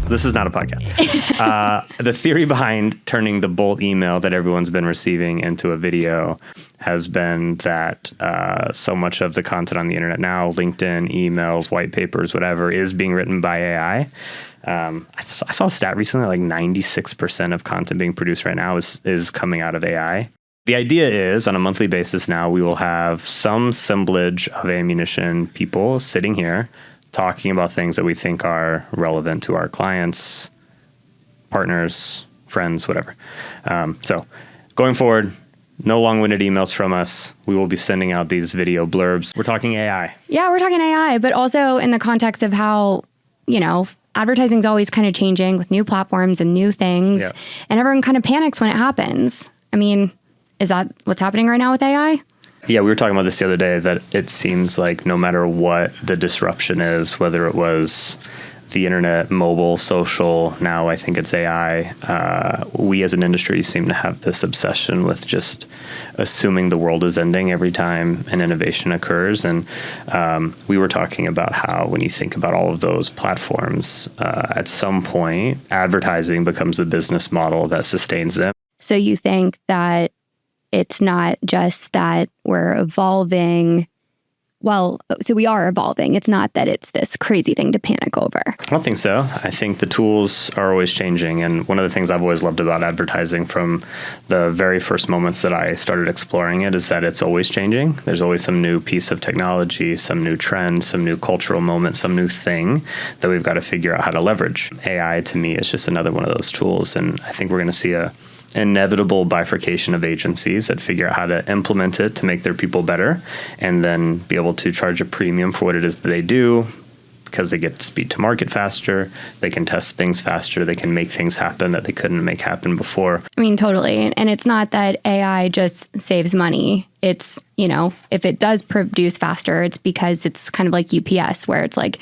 This is not a podcast. The theory behind turning the bulk email that everyone's been receiving into a video has been that so much of the content on the internet now, LinkedIn, emails, white papers, whatever, is being written by AI. I saw a stat recently, like 96% of content being produced right now is coming out of AI. The idea is, on a monthly basis now, we will have some assemblage of Emmy-winning people sitting here talking about things that we think are relevant to our clients, partners, friends, whatever. So going forward, no long-winded emails from us. We will be sending out these video blurbs. We're talking AI. Yeah, we're talking AI, but also in the context of how, advertising is always kind of changing with new platforms and new things. Yeah. And everyone kind of panics when it happens. I mean, is that what's happening right now with AI? Yeah, we were talking about this the other day, that it seems like no matter what the disruption is, whether it was the internet, mobile, social, now I think it's AI, we as an industry seem to have this obsession with just assuming the world is ending every time an innovation occurs. And we were talking about how when you think about all of those platforms, at some point, advertising becomes a business model that sustains them. So you think that it's not just that we're evolving. Well, so we are evolving. It's not that it's this crazy thing to panic over. I don't think so. I think the tools are always changing. And one of the things I've always loved about advertising from the very first moments that I started exploring it is that it's always changing. There's always some new piece of technology, some new trend, some new cultural moment, some new thing that we've got to figure out how to leverage. AI, to me, is just another one of those tools. And I think we're going to see a inevitable bifurcation of agencies that figure out how to implement it to make their people better, and then be able to charge a premium for what it is that they do, because they get speed to market faster, they can test things faster, they can make things happen that they couldn't make happen before. I mean, totally. And it's not that AI just saves money. It's, if it does produce faster, it's because it's kind of like UPS, where it's like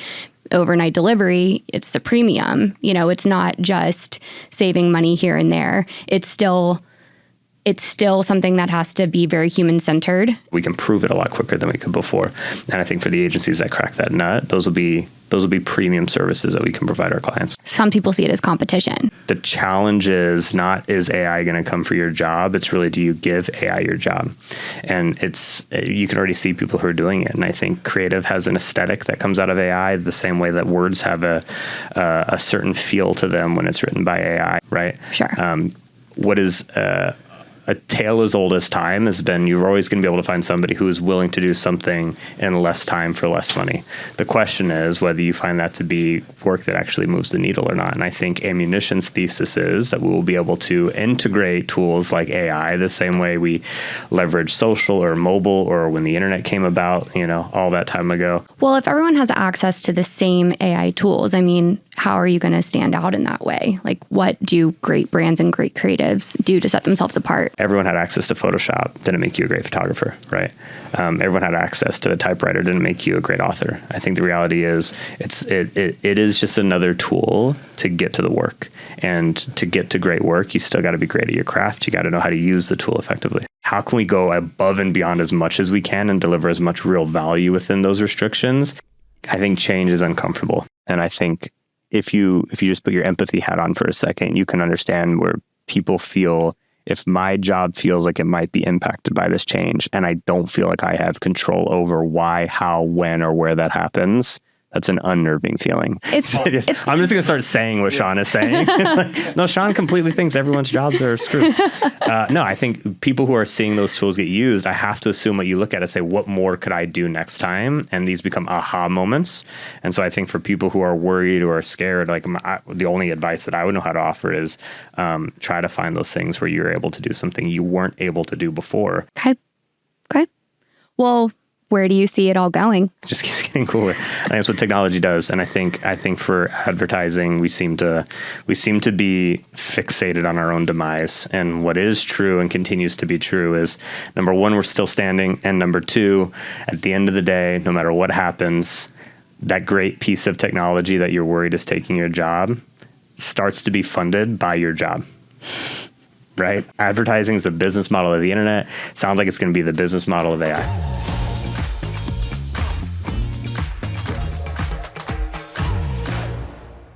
overnight delivery, it's a premium. It's not just saving money here and there. It's still something that has to be very human-centered. We can prove it a lot quicker than we could before. And I think for the agencies that crack that nut, those will be premium services that we can provide our clients. Some people see it as competition. The challenge is not, is AI going to come for your job? It's really, do you give AI your job? And you can already see people who are doing it. And I think creative has an aesthetic that comes out of AI the same way that words have a certain feel to them when it's written by AI, right? Sure. What is a tale as old as time has been, you're always going to be able to find somebody who is willing to do something in less time for less money. The question is whether you find that to be work that actually moves the needle or not. And I think Emmy-winnings's thesis is that we will be able to integrate tools like AI the same way we leverage social or mobile, or when the internet came about, all that time ago. Well, if everyone has access to the same AI tools, I mean, how are you going to stand out in that way? Like, what do great brands and great creatives do to set themselves apart? Everyone had access to Photoshop. Didn't make you a great photographer, right? Everyone had access to the typewriter. Didn't make you a great author. I think the reality is it is just another tool to get to the work. And to get to great work, you still got to be great at your craft. You got to know how to use the tool effectively. How can we go above and beyond as much as we can and deliver as much real value within those restrictions? I think change is uncomfortable. And I think if you just put your empathy hat on for a second, you can understand where people feel, if my job feels like it might be impacted by this change and I don't feel like I have control over why, how, when, or where that happens, that's an unnerving feeling. I'm just going to start saying what Sean is saying. No, Sean completely thinks everyone's jobs are screwed. No, I think people who are seeing those tools get used, I have to assume what you look at and say, what more could I do next time? And these become aha moments. And so I think for people who are worried or scared, like the only advice that I would know how to offer is try to find those things where you're able to do something you weren't able to do before. Okay. Well, where do you see it all going? It just keeps getting cooler. I think that's what technology does. And I think for advertising, we seem to be fixated on our own demise. And what is true and continues to be true is, number one, we're still standing. And number two, at the end of the day, no matter what happens, that great piece of technology that you're worried is taking your job starts to be funded by your job. Right? Advertising is the business model of the internet. Sounds like it's going to be the business model of AI.